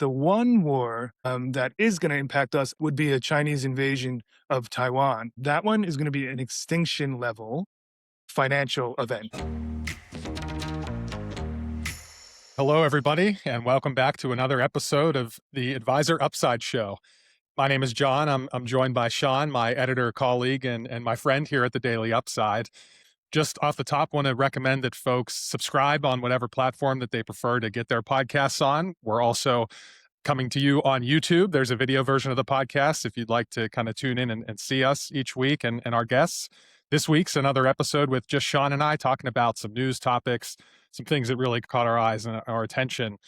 The one war that is going to impact us would be a Chinese invasion of Taiwan. That one is going to be an extinction level financial event. Hello, everybody, and welcome back to another episode of the Advisor Upside Show. My name is John. I'm joined by Sean, my editor colleague and my friend here at the Daily Upside. Just off the top, want to recommend that folks subscribe on whatever platform that they prefer to get their podcasts on. We're also coming to you on YouTube. There's a video version of the podcast if you'd like to kind of tune in and see us each week and our guests. This week's another episode with just Sean and I talking about some news topics, some things that really caught our eyes and our attention.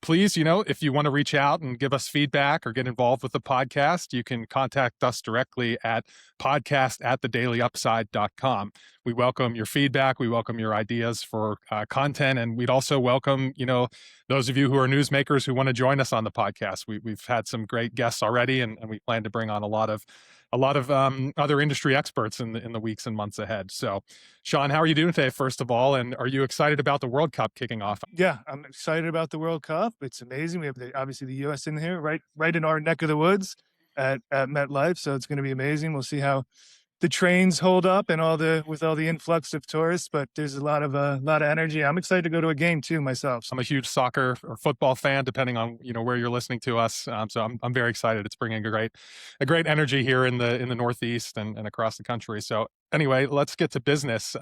Please, if you want to reach out and give us feedback or get involved with the podcast, you can contact us directly at podcast@thedailyupside.com. We welcome your feedback. We welcome your ideas for content. And we'd also welcome, those of you who are newsmakers who want to join us on the podcast. We've had some great guests already, and we plan to bring on a lot of other industry experts in the weeks and months ahead. So, Sean, how are you doing today, first of all? And are you excited about the World Cup kicking off? Yeah, I'm excited about the World Cup. It's amazing. We have obviously the U.S. in here, right in our neck of the woods at MetLife. So it's going to be amazing. We'll see how the trains hold up and with all the influx of tourists, but there's a lot of energy. I'm excited to go to a game too myself. I'm a huge soccer or football fan, depending on where you're listening to us. So I'm very excited. It's bringing a great energy here in the Northeast and across the country. So anyway, let's get to business.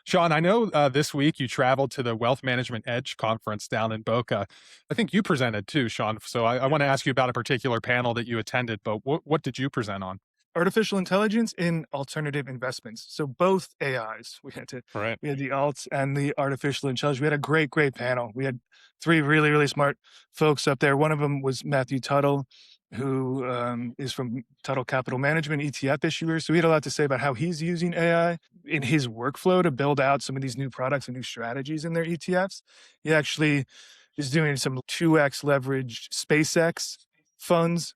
Sean, I know this week you traveled to the Wealth Management Edge conference down in Boca. I think you presented too, Sean. So I want to ask you about a particular panel that you attended, but what did you present on? Artificial intelligence in alternative investments. So both AIs. We had the alts and the artificial intelligence. We had a great panel. We had three really, really smart folks up there. One of them was Matthew Tuttle, who is from Tuttle Capital Management, ETF issuer. So he had a lot to say about how he's using AI in his workflow to build out some of these new products and new strategies in their ETFs. He actually is doing some 2x leveraged SpaceX funds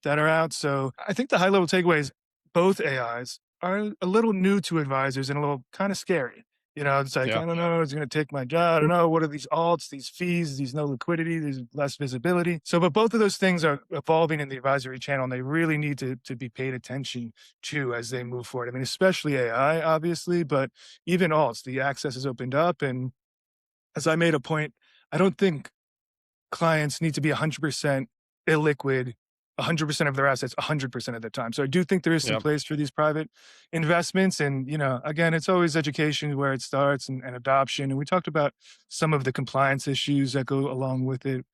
that are out. So I think the high level takeaway is both AIs are a little new to advisors and a little kind of scary. It's like, I don't know, it's going to take my job. I don't know. What are these alts, these fees, these no liquidity, there's less visibility. So, but both of those things are evolving in the advisory channel, and they really need to be paid attention to as they move forward. I mean, especially AI, obviously, but even alts, the access has opened up. And as I made a point, I don't think clients need to be 100% illiquid 100% of their assets 100% of the time. So I do think there is some place for these private investments. And, again, it's always education where it starts and adoption. And we talked about some of the compliance issues that go along with it.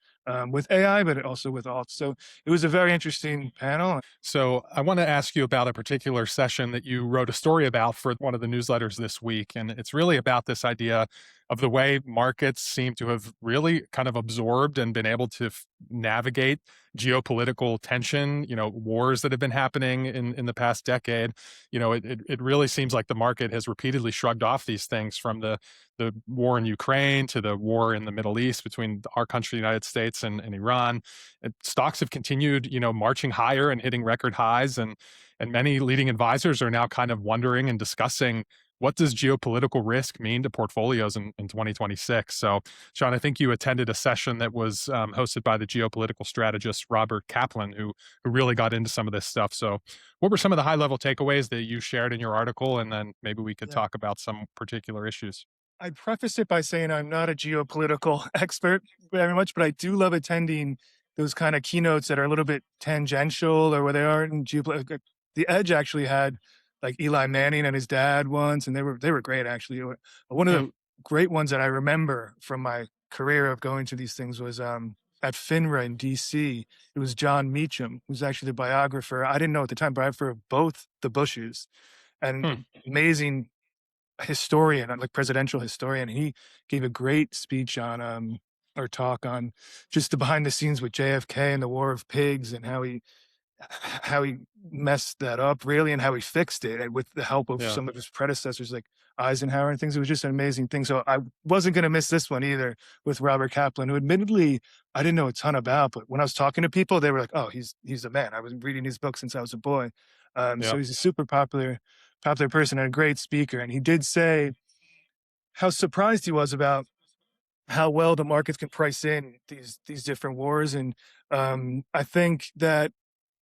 With AI, but also with alts. So it was a very interesting panel. So I want to ask you about a particular session that you wrote a story about for one of the newsletters this week. And it's really about this idea of the way markets seem to have really kind of absorbed and been able to navigate geopolitical tension, wars that have been happening in the past decade. It really seems like the market has repeatedly shrugged off these things, from the war in Ukraine to the war in the Middle East between our country, the United States, and Iran. Stocks have continued, marching higher and hitting record highs. And many leading advisors are now kind of wondering and discussing, what does geopolitical risk mean to portfolios in 2026? So, Sean, I think you attended a session that was hosted by the geopolitical strategist Robert Kaplan, who really got into some of this stuff. So what were some of the high-level takeaways that you shared in your article? And then maybe we could talk about some particular issues. I preface it by saying I'm not a geopolitical expert very much, but I do love attending those kind of keynotes that are a little bit tangential or where they are in geopolitical. The Edge actually had like Eli Manning and his dad once, and they were great actually. One of the great ones that I remember from my career of going to these things was at FINRA in DC. It was John Meacham, who's actually the biographer. I didn't know at the time, biographer of both the Bushes, and amazing historian, like presidential historian. He gave a great speech on or talk on just the behind the scenes with JFK and the War of Pigs, and how he messed that up really, and how he fixed it, and with the help of some of his predecessors like Eisenhower and things. It was just an amazing thing. So I wasn't going to miss this one either, with Robert Kaplan, who admittedly I didn't know a ton about, but when I was talking to people, they were like, oh, he's the man. I was reading his book since I was a boy. So he's a super popular person and a great speaker. And he did say how surprised he was about how well the markets can price in these different wars. And I think that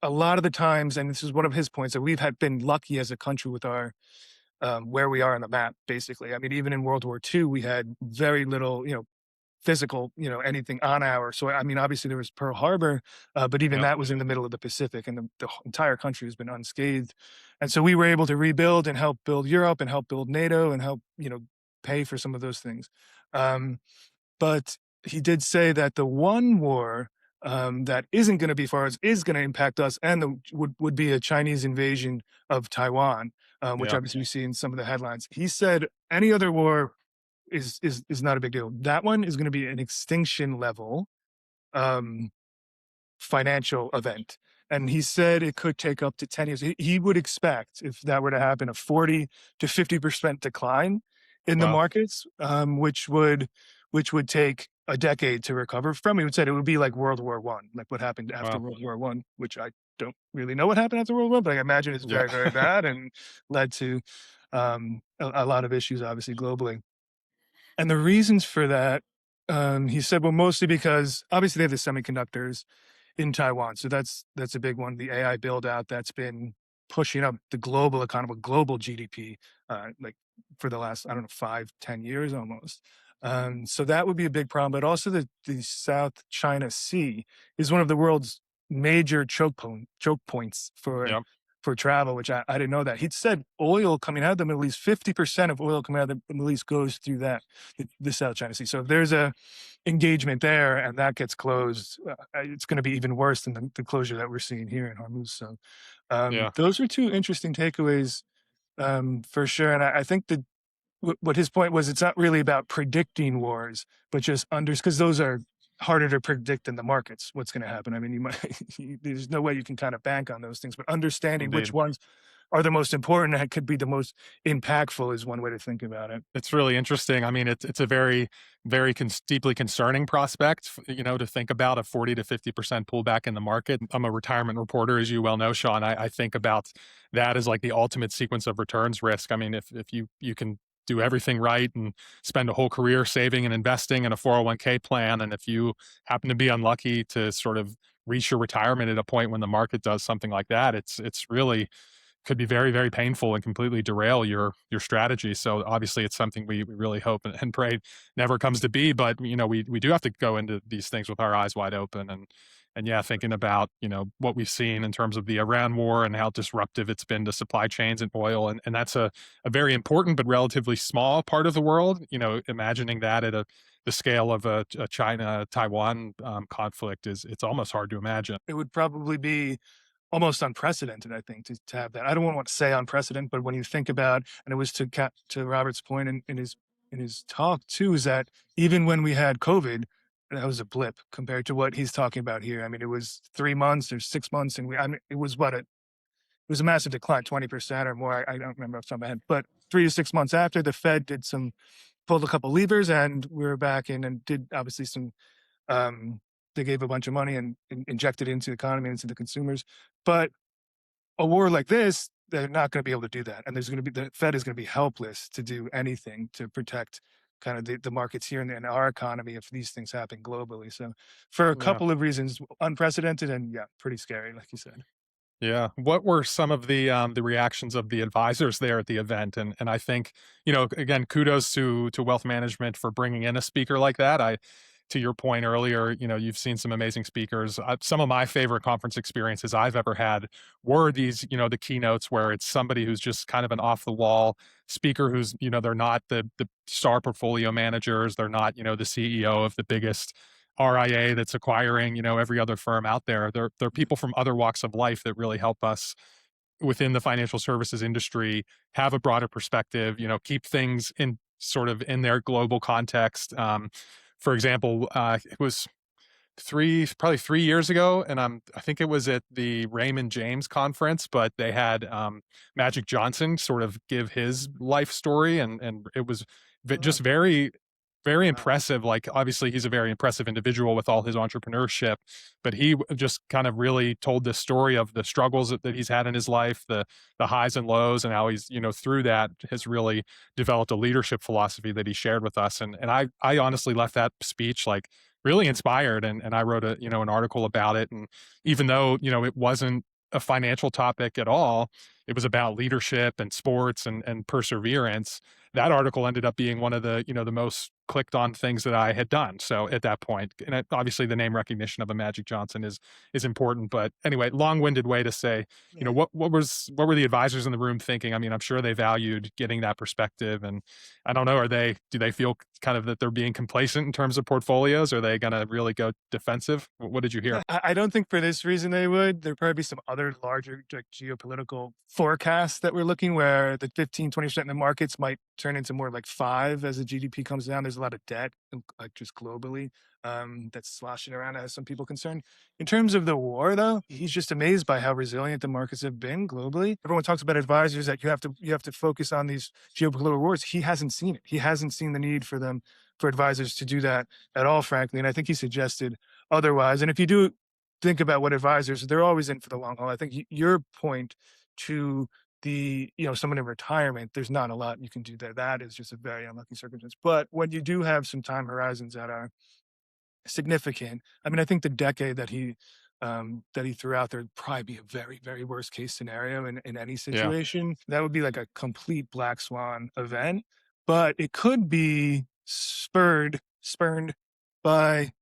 a lot of the times, and this is one of his points, that we've had been lucky as a country with our where we are on the map. Basically, I mean, even in World War II, we had very little, physical, anything on our. So I mean, obviously there was Pearl Harbor, but even Yep. that was in the middle of the Pacific, and the entire country has been unscathed. And so we were able to rebuild and help build Europe and help build NATO and help pay for some of those things. Um, but he did say that the one war that isn't going to be far as is going to impact us, and would be a Chinese invasion of Taiwan, which Yeah. obviously we see in some of the headlines. He said any other war is not a big deal. That one is going to be an extinction level um, financial event. And he said it could take up to 10 years. He would expect, if that were to happen, a 40 to 50% decline in the Wow. markets, which would take a decade to recover from. He would said it would be like World War One, like what happened after Wow. World War One, which I don't really know what happened after World War One, but I imagine it's Yeah. very, very bad and led to a lot of issues, obviously, globally. And the reasons for that, he said, well, mostly because obviously they have the semiconductors in Taiwan, so that's a big one. The AI build out that's been pushing up the global economy, global GDP, like for the last I don't know 5, 10 years almost. So that would be a big problem. But also the South China Sea is one of the world's major choke points Yep. for travel, which I didn't know that. He'd said oil coming out of the Middle East, 50% of oil coming out of the Middle East goes through the South China Sea. So if there's a engagement there and that gets closed, it's going to be even worse than the closure that we're seeing here in Hormuz. So Yeah. those are two interesting takeaways for sure. And I think that what his point was, it's not really about predicting wars, but just because those are harder to predict in the markets. What's going to happen? I mean, you might there's no way you can kind of bank on those things, but understanding which Indeed. ones are the most important and could be the most impactful is one way to think about it. It's really interesting. I mean, it's a very, very deeply concerning prospect, to think about a 40 to 50% pullback in the market. I'm a retirement reporter, as you well know, Sean. I think about that as like the ultimate sequence of returns risk. I mean, if you can do everything right and spend a whole career saving and investing in a 401k plan, and if you happen to be unlucky to sort of reach your retirement at a point when the market does something like that, it's really could be very, very painful and completely derail your strategy. So obviously, it's something we really hope and pray never comes to be. But we do have to go into these things with our eyes wide open and yeah, thinking about what we've seen in terms of the Iran war and how disruptive it's been to supply chains and oil, and that's a very important but relatively small part of the world. Imagining that at the scale of a China Taiwan conflict is it's almost hard to imagine. It would probably be almost unprecedented, I think, to have that. I don't want to say unprecedented, but when you think about, and it was to Robert's point in his talk too, is that even when we had COVID, that was a blip compared to what he's talking about here. I mean, it was 3 months or 6 months, and I mean, it was it was a massive decline, 20% or more. I don't remember off the top of my head, but 3 to 6 months after, the Fed pulled a couple levers, and we were back in and did obviously some um, they gave a bunch of money and injected into the economy, into the consumers. But a war like this, they're not going to be able to do that. And the Fed is going to be helpless to do anything to protect kind of the markets here and our economy if these things happen globally. So for a Yeah. couple of reasons, unprecedented and yeah, pretty scary, like you said. Yeah. What were some of the reactions of the advisors there at the event? And I think again, kudos to wealth management for bringing in a speaker like that. To your point earlier, you've seen some amazing speakers. Some of my favorite conference experiences I've ever had were these the keynotes where it's somebody who's just kind of an off the wall speaker who's they're not the star portfolio managers, they're not the CEO of the biggest RIA that's acquiring, every other firm out there. They're people from other walks of life that really help us within the financial services industry have a broader perspective, keep things in sort of in their global context. For example, it was probably 3 years ago, and I think it was at the Raymond James conference, but they had Magic Johnson sort of give his life story, and it was Oh, just very very Wow. impressive. Like, obviously, he's a very impressive individual with all his entrepreneurship, but he just kind of really told this story of the struggles that he's had in his life, the highs and lows, and how he's, through that has really developed a leadership philosophy that he shared with us. And I honestly left that speech like really inspired, and I wrote an article about it. And even though, it wasn't a financial topic at all, it was about leadership and sports and perseverance. That article ended up being one of the most clicked on things that I had done. So at that point, and obviously the name recognition of a Magic Johnson is important. But anyway, long-winded way to say, Yeah. what were the advisors in the room thinking? I mean, I'm sure they valued getting that perspective. And I don't know, do they feel kind of that they're being complacent in terms of portfolios? Are they going to really go defensive? What did you hear? I don't think for this reason they would. There'd probably be some other larger like geopolitical forecasts that we're looking where the 15-20% in the markets might turn into more like 5 as the GDP comes down. There's a lot of debt, like just globally, that's sloshing around as some people concerned. In terms of the war, though, he's just amazed by how resilient the markets have been globally. Everyone talks about advisors that you have to focus on these geopolitical wars. He hasn't seen it. He hasn't seen the need for them for advisors to do that at all, frankly. And I think he suggested otherwise. And if you do think about what advisors, they're always in for the long haul. I think your point to someone in retirement, there's not a lot you can do there. That is just a very unlucky circumstance. But when you do have some time horizons that are significant, I mean, I think the decade that he threw out there would probably be a very, very worst case scenario in any Yeah. situation. That would be like a complete black swan event. But it could be spurned by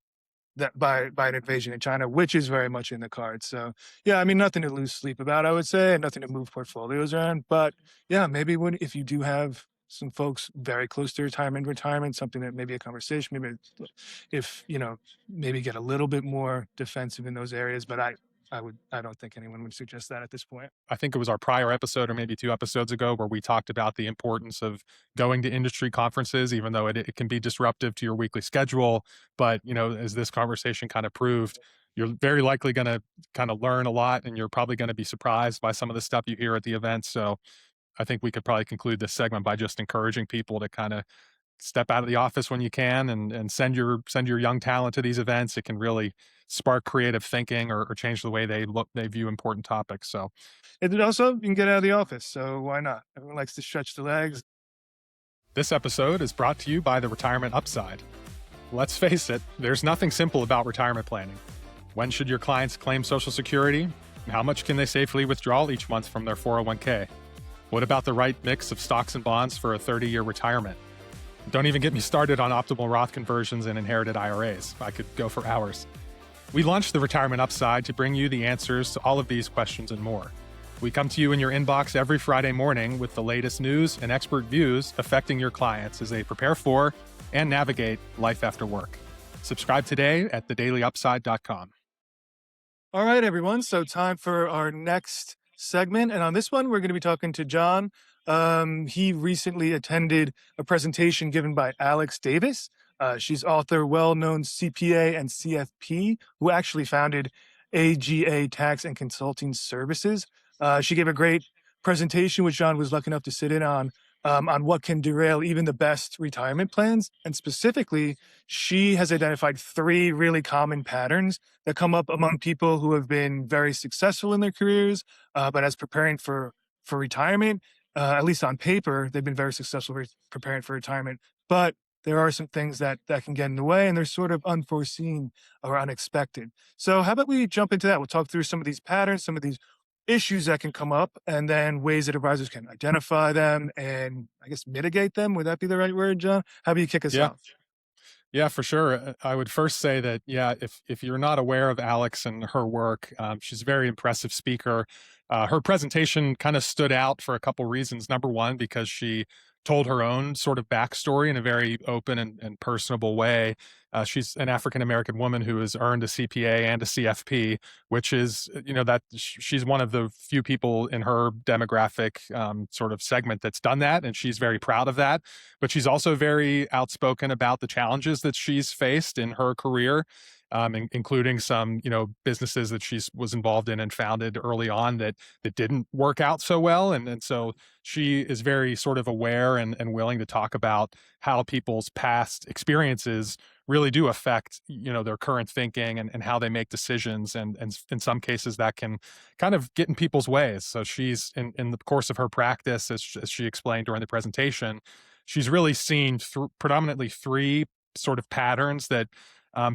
by an invasion in China, which is very much in the cards. So yeah, I mean, nothing to lose sleep about, I would say, and nothing to move portfolios around. But yeah, maybe if you do have some folks very close to retirement, something that maybe a conversation, maybe if maybe get a little bit more defensive in those areas. But I don't think anyone would suggest that at this point. I think it was our prior episode or maybe 2 episodes ago where we talked about the importance of going to industry conferences, even though it can be disruptive to your weekly schedule. But, as this conversation kind of proved, you're very likely going to kind of learn a lot, and you're probably going to be surprised by some of the stuff you hear at the event. So I think we could probably conclude this segment by just encouraging people to kind of step out of the office when you can, and send your young talent to these events. It can really spark creative thinking, or change the way they view important topics. So And then also, you can get out of the office, so why not? Everyone likes to stretch the legs. this episode is brought to you by the Retirement Upside. Let's face it, there's nothing simple about retirement planning. When should your clients claim Social Security? How much can they safely withdraw each month from their 401k? What about the right mix of stocks and bonds for a 30-year retirement? Don't even get me started on optimal Roth conversions and inherited IRAs. I could go for hours. We launched the Retirement Upside to bring you the answers to all of these questions and more. We come to you in your inbox every Friday morning with the latest news and expert views affecting your clients as they prepare for and navigate life after work. Subscribe today at thedailyupside.com. All right, everyone. So time for our next segment. And on this one, we're going to be talking to John. He recently attended a presentation given by Alex Davis. She's author, well-known CPA and CFP, who actually founded AGA Tax and Consulting Services. She gave a great presentation, which John was lucky enough to sit in on what can derail even the best retirement plans. And specifically, she has identified 3 really common patterns that come up among people who have been very successful in their careers, but as preparing for retirement, at least on paper, they've been very successful preparing for retirement. But there are some things that can get in the way, and they're sort of unforeseen or unexpected. So how about we jump into that? We'll talk through some of these patterns, some of these issues that can come up, and then ways that advisors can identify them and, I guess, mitigate them. Would that be the right word, John? How about you kick us Yeah. off? Yeah, for sure. I would first say that, yeah, if you're not aware of Alex and her work, she's a very impressive speaker. Her presentation kind of stood out for a couple reasons. Number one, because she told her own sort of backstory in a very open and personable way. She's an African American woman who has earned a CPA and a CFP, which is, that she's one of the few people in her demographic sort of segment that's done that. And she's very proud of that. But she's also very outspoken about the challenges that she's faced in her career. including some, businesses that she was involved in and founded early on that didn't work out so well. And so she is very sort of aware and willing to talk about how people's past experiences really do affect, their current thinking and how they make decisions. And in some cases that can kind of get in people's ways. So she's in the course of her practice, as she explained during the presentation, she's really seen predominantly three sort of patterns that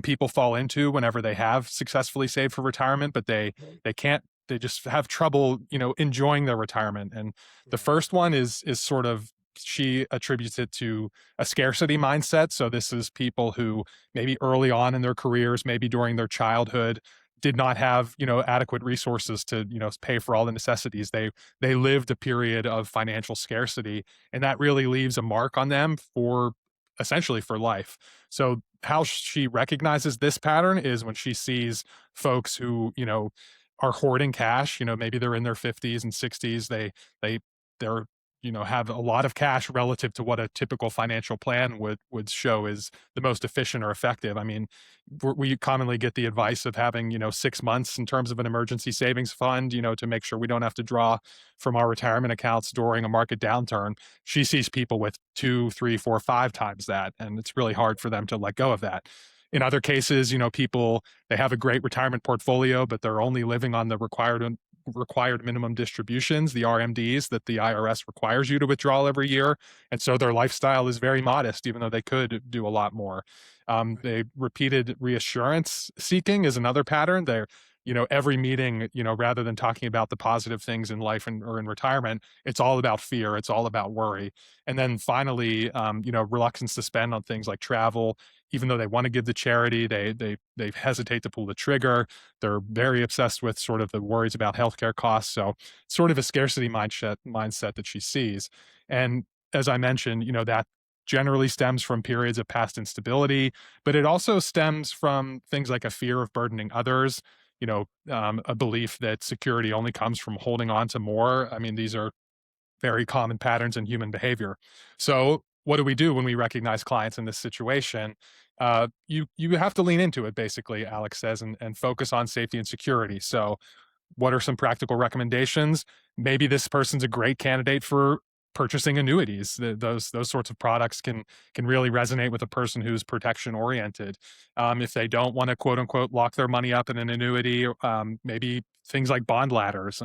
people fall into whenever they have successfully saved for retirement, but they can't. They just have trouble, enjoying their retirement. And the first one is sort of, she attributes it to a scarcity mindset. So this is people who maybe early on in their careers, maybe during their childhood, did not have, adequate resources to, pay for all the necessities. They lived a period of financial scarcity, and that really leaves a mark on them for essentially for life. So how she recognizes this pattern is when she sees folks who, are hoarding cash, maybe they're in their 50s and 60s. They're have a lot of cash relative to what a typical financial plan would show is the most efficient or effective. I mean, we commonly get the advice of having 6 months in terms of an emergency savings fund, to make sure we don't have to draw from our retirement accounts during a market downturn. She sees people with 2, 3, 4, 5 times that, and it's really hard for them to let go of that. In other cases, people, they have a great retirement portfolio, but they're only living on the required minimum distributions, the RMDs that the IRS requires you to withdraw every year. And so their lifestyle is very modest, even though they could do a lot more. They repeated reassurance seeking is another pattern. They're, every meeting, rather than talking about the positive things in life or in retirement, it's all about fear. It's all about worry. And then finally, reluctance to spend on things like travel. Even though they want to give to charity, they hesitate to pull the trigger. They're very obsessed with sort of the worries about healthcare costs. So sort of a scarcity mindset that she sees. And as I mentioned, that generally stems from periods of past instability, but it also stems from things like a fear of burdening others, a belief that security only comes from holding on to more. I mean, these are very common patterns in human behavior. So what do we do when we recognize clients in this situation? You have to lean into it, basically, Alex says, and focus on safety and security. So what are some practical recommendations? Maybe this person's a great candidate for purchasing annuities. Those sorts of products can really resonate with a person who's protection oriented. If they don't want to quote unquote lock their money up in an annuity, maybe things like bond ladders.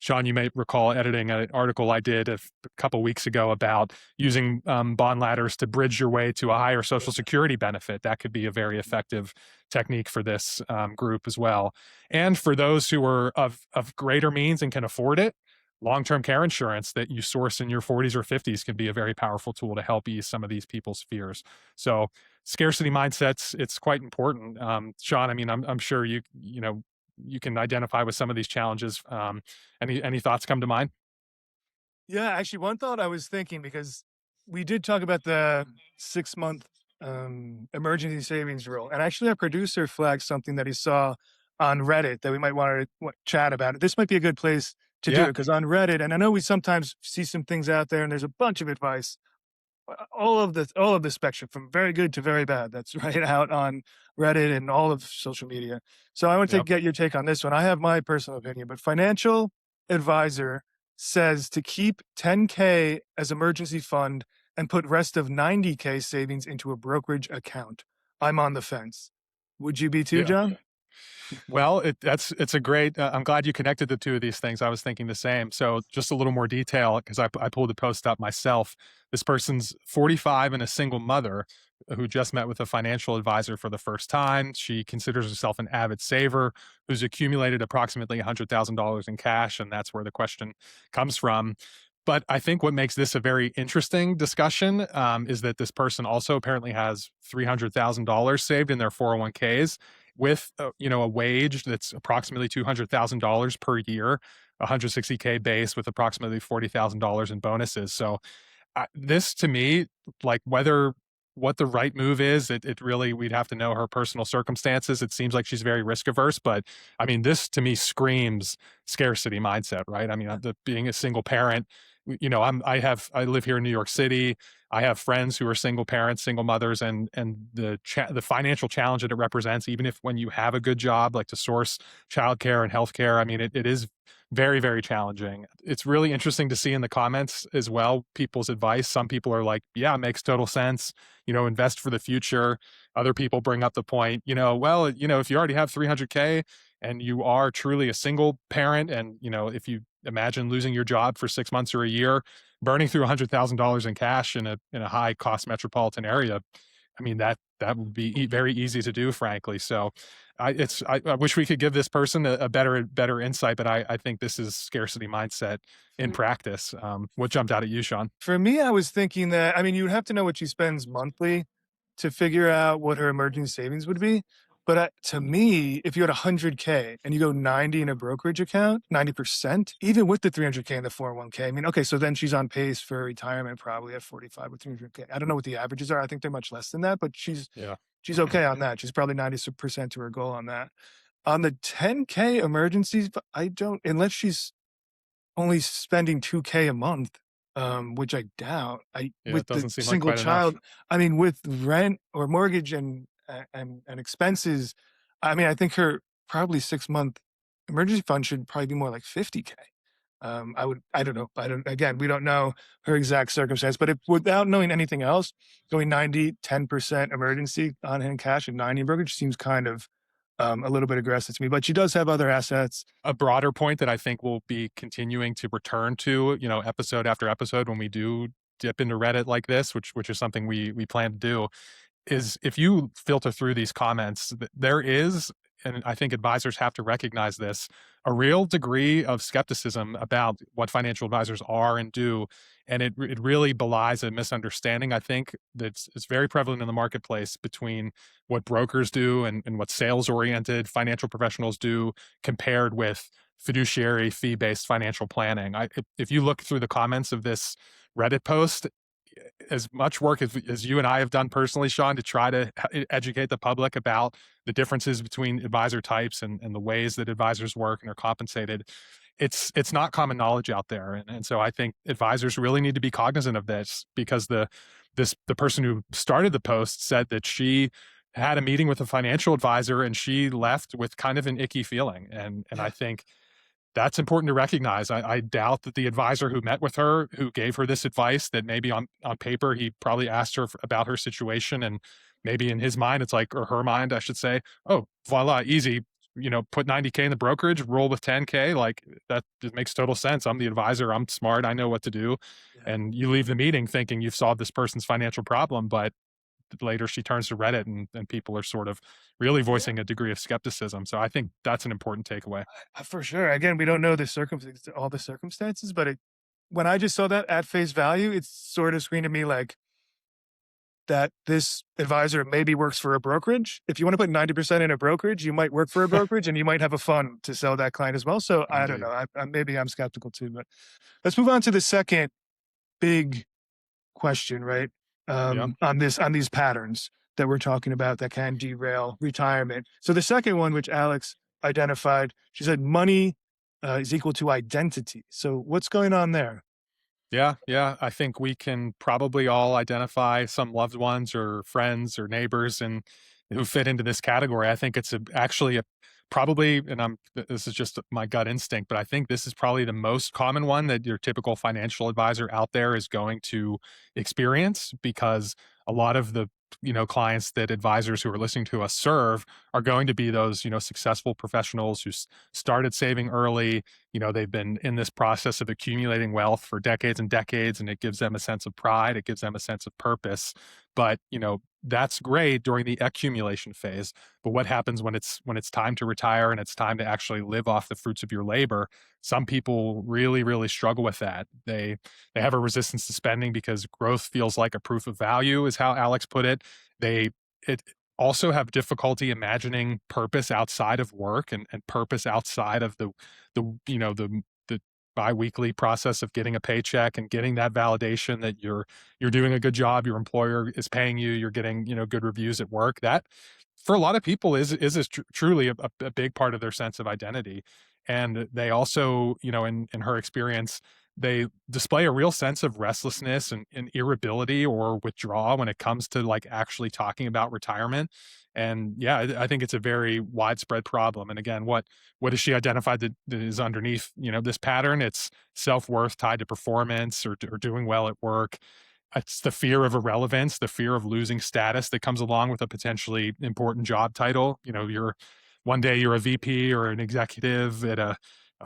Sean, you may recall editing an article I did a couple weeks ago about using bond ladders to bridge your way to a higher Social Security benefit. That could be a very effective technique for this group as well. And for those who are of greater means and can afford it, long-term care insurance that you source in your 40s or 50s can be a very powerful tool to help ease some of these people's fears. So scarcity mindsets, it's quite important. Sean, I mean, I'm sure you can identify with some of these challenges. Any thoughts come to mind? Yeah, actually, one thought I was thinking, because we did talk about the 6-month emergency savings rule, and actually, our producer flagged something that he saw on Reddit that we might want to chat about. It. This might be a good place to do it, Yeah. because on Reddit, and I know we sometimes see some things out there, and there's a bunch of advice, all of the spectrum from very good to very bad. That's right out on Reddit and all of social media. So I want to Yep. get your take on this one. I have my personal opinion, but financial advisor says to keep 10K as emergency fund and put rest of 90K savings into a brokerage account. I'm on the fence. Would you be too, Yeah. John? Well, it's a great. I'm glad you connected the two of these things. I was thinking the same. So just a little more detail because I pulled the post up myself. This person's 45 and a single mother who just met with a financial advisor for the first time. She considers herself an avid saver who's accumulated approximately $100,000 in cash, and that's where the question comes from. But I think what makes this a very interesting discussion is that this person also apparently has $300,000 saved in their 401ks with a wage that's approximately $200,000 per year, 160K base with approximately $40,000 in bonuses. So this to me, like whether what the right move is, it really we'd have to know her personal circumstances. It seems like she's very risk averse, but I mean, this to me screams scarcity mindset, right? I mean, being a single parent, I live here in New York City. I have friends who are single parents, single mothers, and the financial challenge that it represents, even if when you have a good job, like to source childcare and healthcare, I mean, it is very, very challenging. It's really interesting to see in the comments as well people's advice. Some people are like, "Yeah, it makes total sense. Invest for the future." Other people bring up the point, well, if you already have 300K and you are truly a single parent, and if you imagine losing your job for 6 months or a year, burning through $100,000 in cash in a high cost metropolitan area, I mean, that would be very easy to do, frankly. So, I wish we could give this person a better insight, but I think this is scarcity mindset in For practice. What jumped out at you, Sean? for me, I was thinking that, I mean, you would have to know what she spends monthly to figure out what her emergency savings would be. But to me, if you had 100K and you go 90 in a brokerage account, 90%, even with the 300K in the 401K, I mean, okay, so then she's on pace for retirement probably at 45 with 300K. I don't know what the averages are. I think they're much less than that, but Yeah. she's okay on that. She's probably 90% to her goal on that. On the 10K emergencies, I don't, unless she's only spending 2K a month, which I doubt. I Yeah, with it the doesn't seem like single quite enough. child, I mean, with rent or mortgage and expenses, I mean, I think her probably 6-month emergency fund should probably be more like 50K. I don't know. Again, we don't know her exact circumstance, but if without knowing anything else, going 90, 10% emergency on hand cash and 90 brokerage seems kind of a little bit aggressive to me. But she does have other assets. A broader point that I think we'll be continuing to return to, episode after episode when we do dip into Reddit like this, which is something we plan to do, is if you filter through these comments, there is, and I think advisors have to recognize this, a real degree of skepticism about what financial advisors are and do. And it really belies a misunderstanding, I think, that's it's very prevalent in the marketplace between what brokers do and what sales oriented financial professionals do compared with fiduciary fee based financial planning. If you look through the comments of this Reddit post, as much work as you and I have done personally, Sean, to try to educate the public about the differences between advisor types and the ways that advisors work and are compensated, it's not common knowledge out there. And so I think advisors really need to be cognizant of this because the person who started the post said that she had a meeting with a financial advisor and she left with kind of an icky feeling. And I Yeah. think that's important to recognize. I doubt that the advisor who met with her, who gave her this advice, that maybe on paper he probably asked her about her situation, and maybe in his mind it's like, or her mind, I should say, oh, voila, easy. Put 90K in the brokerage, roll with 10K. Like that just makes total sense. I'm the advisor. I'm smart. I know what to do. Yeah. And you leave the meeting thinking you've solved this person's financial problem, but later she turns to Reddit and people are sort of really Yeah. voicing a degree of skepticism. So I think that's an important takeaway. For sure. Again, we don't know the circumstances, all the circumstances, but when I just saw that at face value, it sort of screamed to me like that this advisor maybe works for a brokerage. If you want to put 90% in a brokerage, you might work for a brokerage and you might have a fund to sell that client as well. So I don't know. Indeed. Maybe I'm skeptical too, but let's move on to the second big question, right? Yeah. On these patterns that we're talking about that can derail retirement. So the second one, which Alex identified, she said money is equal to identity. So what's going on there? Yeah, yeah. I think we can probably all identify some loved ones or friends or neighbors and who fit into this category. I think it's actually a probably, and this is just my gut instinct, but I think this is probably the most common one that your typical financial advisor out there is going to experience because a lot of the clients that advisors who are listening to us serve are going to be those successful professionals who started saving early. They've been in this process of accumulating wealth for decades and decades, and it gives them a sense of pride, it gives them a sense of purpose. But that's great during the accumulation phase, but what happens when it's time to retire and it's time to actually live off the fruits of your labor? Some people really, really struggle with that. They have a resistance to spending because growth feels like a proof of value, is how Alex put it. They it also have difficulty imagining purpose outside of work and purpose outside of the biweekly process of getting a paycheck and getting that validation that you're doing a good job, your employer is paying you, you're getting good reviews at work. That for a lot of people is truly a big part of their sense of identity. And they also, in her experience, they display a real sense of restlessness and irritability or withdrawal when it comes to like actually talking about retirement. And yeah, I think it's a very widespread problem. And again, what has she identified that is underneath, this pattern? It's self-worth tied to performance or doing well at work. It's the fear of irrelevance, the fear of losing status that comes along with a potentially important job title. You're one day you're a VP or an executive at a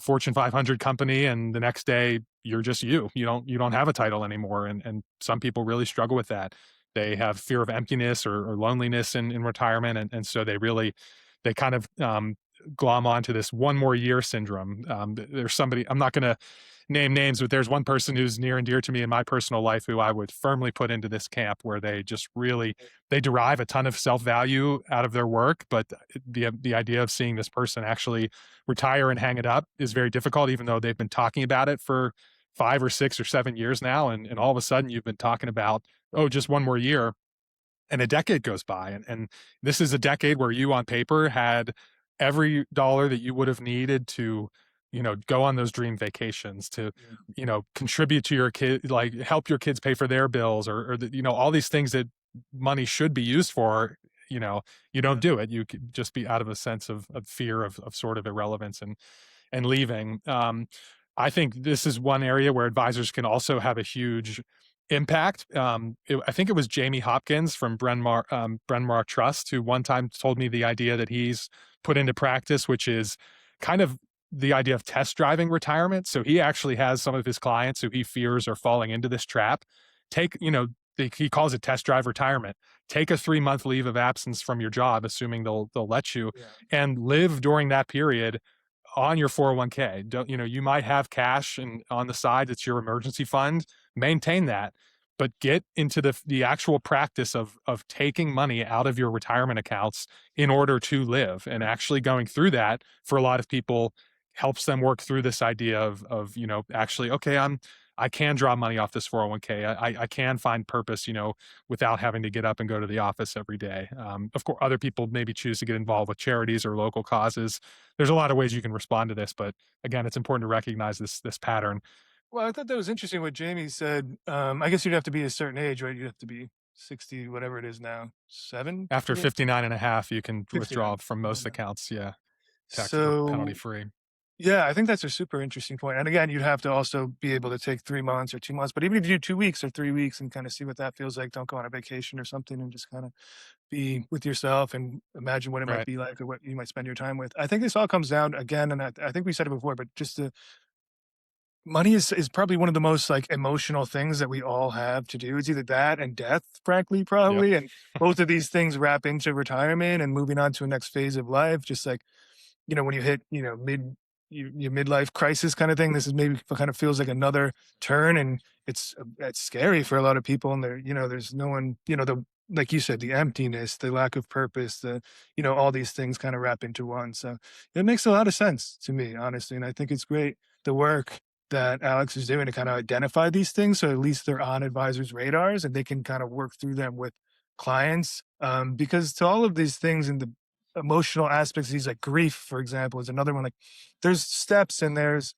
Fortune 500 company, and the next day you're just you. You don't have a title anymore, and some people really struggle with that. They have fear of emptiness or loneliness in retirement, and so they kind of glom onto this one more year syndrome. There's somebody, I'm not going to name names, but there's one person who's near and dear to me in my personal life who I would firmly put into this camp where they just really they derive a ton of self-value out of their work, but the idea of seeing this person actually retire and hang it up is very difficult, even though they've been talking about it for 5 or 6 or 7 years now, and all of a sudden you've been talking about, oh, just one more year, and a decade goes by, and this is a decade where you on paper had every dollar that you would have needed to go on those dream vacations, to Yeah. contribute to your kid, like help your kids pay for their bills, or all these things that money should be used for. You don't Yeah. do it. You could just be out of a sense of fear of sort of irrelevance and leaving. I think this is one area where advisors can also have a huge impact. I think it was Jamie Hopkins from Bryn Mawr Trust who one time told me the idea that he's put into practice, which is kind of the idea of test driving retirement. So he actually has some of his clients who he fears are falling into this trap. Take, he calls it test drive retirement. Take a 3 month leave of absence from your job, assuming they'll let you, Yeah. and live during that period on your 401k. Don't, you might have cash and on the side, it's your emergency fund. Maintain that, but get into the actual practice of taking money out of your retirement accounts in order to live, and actually going through that for a lot of people helps them work through this idea of actually, okay, I can draw money off this 401k. I can find purpose, without having to get up and go to the office every day. Of course, other people maybe choose to get involved with charities or local causes. There's a lot of ways you can respond to this, but again, it's important to recognize this pattern. Well, I thought that was interesting what Jamie said. I guess you'd have to be a certain age, right? You'd have to be 60, whatever it is now, 7 After to get 59 and a half, you can 59. withdraw from most Okay. accounts. Yeah. Tax or penalty So, free. yeah, I think that's a super interesting point. And again, you'd have to also be able to take 3 months or 2 months, but even if you do 2 weeks or 3 weeks and kind of see what that feels like, don't go on a vacation or something and just kind of be with yourself and imagine what it might Right. be like or what you might spend your time with. I think this all comes down again, and I think we said it before, but just the money is probably one of the most, like, emotional things that we all have to do. It's either that and death, frankly, Yep. probably, and both of these things wrap into retirement and moving on to a next phase of life, just like, when you hit, your midlife crisis kinda thing, this is maybe kind of feels like another turn, and it's scary for a lot of people, and there's no one, the like you said, the emptiness, the lack of purpose, all these things kinda wrap into one, so it makes a lot of sense to me, honestly, and I think it's great, the work that Alex is doing to kinda identify these things, so at least they're on advisors' radars, and they can kind of work through them with clients, because to all of these things and the emotional aspects, these like grief, for example, is another one. Like there's steps and there's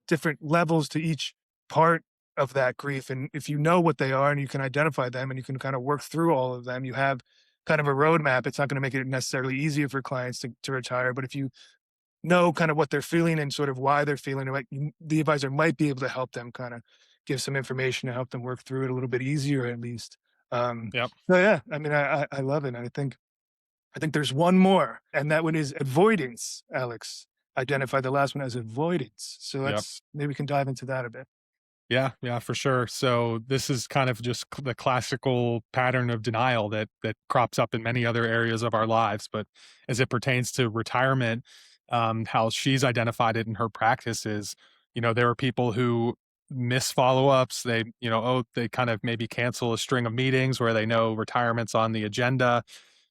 different levels to each part of that grief. And if you know what they are and you can identify them and you can kind of work through all of them, you have kind of a roadmap. It's not going to make it necessarily easier for clients to retire, but if you know kind of what they're feeling and sort of why they're feeling it, the advisor might be able to help them kind of give some information to help them work through it a little bit easier, at least. Um, Yep. so yeah, I mean, I love it. And I think there's one more, and that one is avoidance, Alex. Identify the last one as avoidance. So Yep. maybe we can dive into that a bit. Yeah, yeah, for sure. So this is kind of just the classical pattern of denial that crops up in many other areas of our lives, but as it pertains to retirement, how she's identified it in her practice is, there are people who miss follow-ups. They kind of maybe cancel a string of meetings where they know retirement's on the agenda.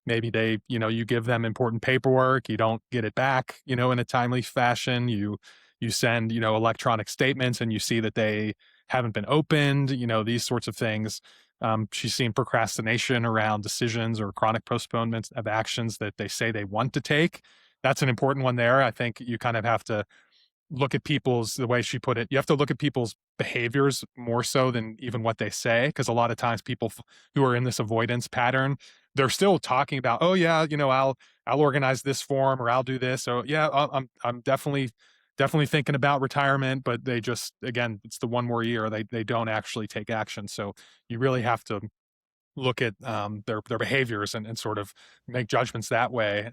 Maybe you give them important paperwork, you don't get it back, in a timely fashion. You send, electronic statements and you see that they haven't been opened, these sorts of things. She's seen procrastination around decisions or chronic postponements of actions that they say they want to take. That's an important one there. I think you kind of have to look at people's the way she put it, you have to look at people's behaviors more so than even what they say, because a lot of times people who are in this avoidance pattern, they're still talking about, oh yeah, I'll organize this form, or I'll do this, so yeah, I'm definitely thinking about retirement, but they just, again, it's the one more year, they don't actually take action. So you really have to look at their behaviors and sort of make judgments that way.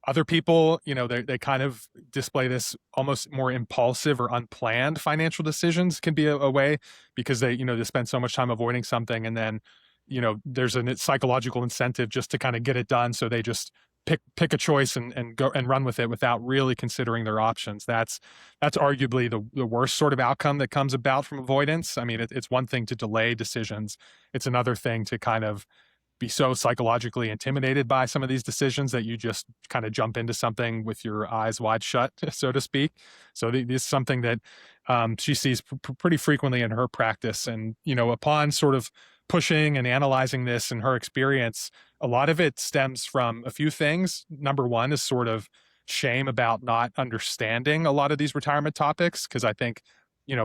Other people, they kind of display this almost more impulsive or unplanned financial decisions can be a way, because they spend so much time avoiding something, and then there's a psychological incentive just to kind of get it done, so they just pick a choice and go and run with it without really considering their options. That's arguably the worst sort of outcome that comes about from avoidance. I mean, it's one thing to delay decisions, it's another thing to kind of be so psychologically intimidated by some of these decisions that you just kind of jump into something with your eyes wide shut, so to speak. So this is something that she sees pretty frequently in her practice. And, upon sort of pushing and analyzing this in her experience, a lot of it stems from a few things. Number one is sort of shame about not understanding a lot of these retirement topics. Cause I think,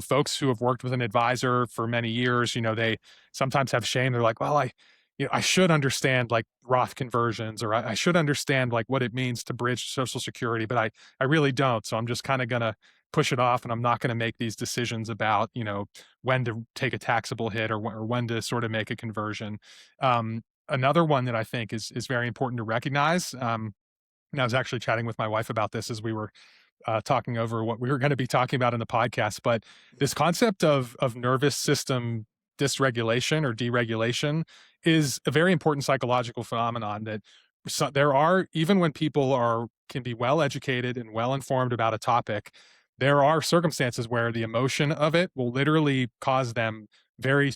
folks who have worked with an advisor for many years, they sometimes have shame. They're like, well, I should understand like Roth conversions, or I should understand like what it means to bridge Social Security, but I really don't. So I'm just kind of gonna push it off, and I'm not going to make these decisions about when to take a taxable hit, or when to sort of make a conversion. Another one that I think is very important to recognize. And I was actually chatting with my wife about this as we were talking over what we were going to be talking about in the podcast. But this concept of nervous system dysregulation or deregulation is a very important psychological phenomenon that there are, even when people can be well educated and well informed about a topic, there are circumstances where the emotion of it will literally cause them very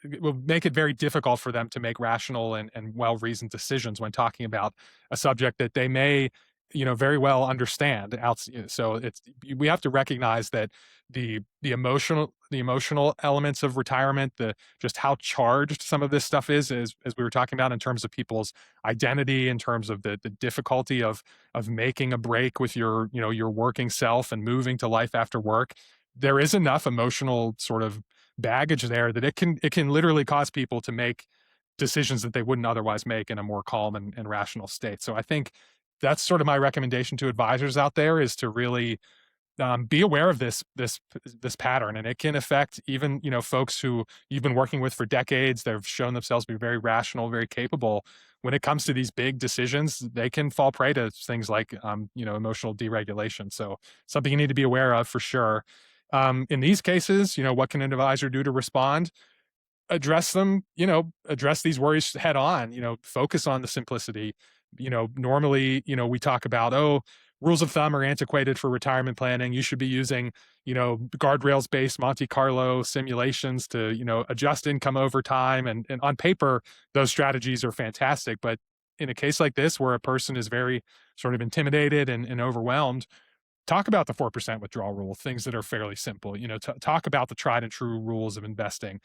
it will make it very difficult for them to make rational and well-reasoned decisions when talking about a subject that they may very well understand so it's we have to recognize that the emotional elements of retirement, the just how charged some of this stuff is, as we were talking about, in terms of people's identity, in terms of the difficulty of making a break with your working self and moving to life after work. There is enough emotional sort of baggage there that it can literally cause people to make decisions that they wouldn't otherwise make in a more calm and rational state. So I think that's sort of my recommendation to advisors out there, is to really be aware of this pattern, and it can affect even folks who you've been working with for decades. They've shown themselves to be very rational, very capable. When it comes to these big decisions, they can fall prey to things like emotional deregulation. So something you need to be aware of for sure. In these cases, what can an advisor do to respond? Address them, address these worries head on, focus on the simplicity. Normally, we talk about, oh, rules of thumb are antiquated for retirement planning. You should be using, guardrails based Monte Carlo simulations to, adjust income over time. And on paper, those strategies are fantastic. But in a case like this, where a person is very sort of intimidated and overwhelmed, talk about the 4% withdrawal rule, things that are fairly simple. Talk about the tried and true rules of investing.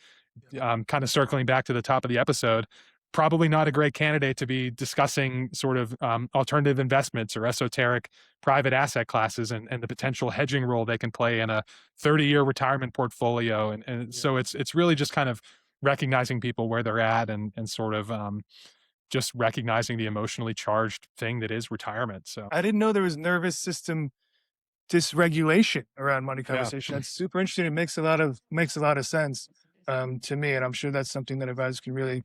Kind of circling back to the top of the episode, probably not a great candidate to be discussing sort of alternative investments or esoteric private asset classes, and the potential hedging role they can play in a 30-year retirement portfolio. And so it's really just kind of recognizing people where they're at, and sort of just recognizing the emotionally charged thing that is retirement. So I didn't know there was nervous system dysregulation around money yeah. conversation. That's super interesting. It makes a lot of sense to me, and I'm sure that's something that advisors can really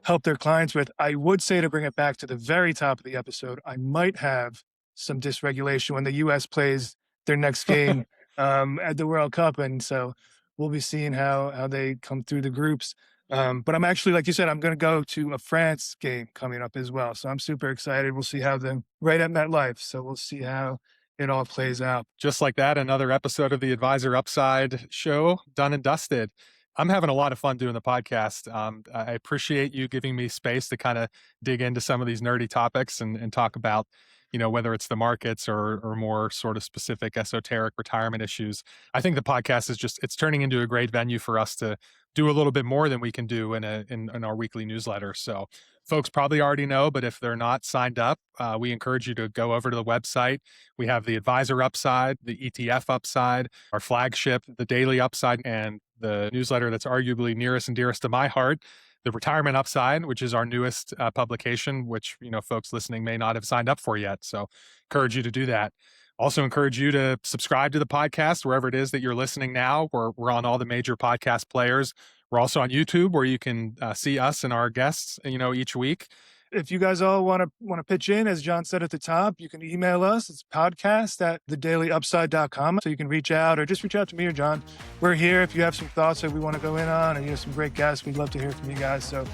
help their clients with. I would say, to bring it back to the very top of the episode, I might have some dysregulation when the U.S. plays their next game at the World Cup, and so we'll be seeing how they come through the groups. But I'm actually, like you said, I'm going to go to a France game coming up as well, so I'm super excited. We'll see how the right at MetLife, so we'll see how it all plays out. Just like that, another episode of the Advisor Upside show done and dusted. I'm having a lot of fun doing the podcast. I appreciate you giving me space to kind of dig into some of these nerdy topics and talk about, whether it's the markets or more sort of specific esoteric retirement issues. I think the podcast it's turning into a great venue for us to do a little bit more than we can do in our weekly newsletter. So folks probably already know, but if they're not signed up, we encourage you to go over to the website. We have the advisor upside, the ETF upside, our flagship, the daily upside, and the newsletter that's arguably nearest and dearest to my heart, the retirement upside, which is our newest publication, which folks listening may not have signed up for yet. So encourage you to do that. Also encourage you to subscribe to the podcast wherever it is that you're listening now. We're on all the major podcast players. We're also on YouTube where you can see us and our guests, each week. If you guys all want to pitch in, as John said at the top, you can email us. It's podcast@thedailyupside.com. So you can reach out or just reach out to me or John. We're here. If you have some thoughts that we want to go in on, and you have some great guests, we'd love to hear from you guys. So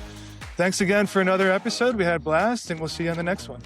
thanks again for another episode. We had a blast, and we'll see you on the next one.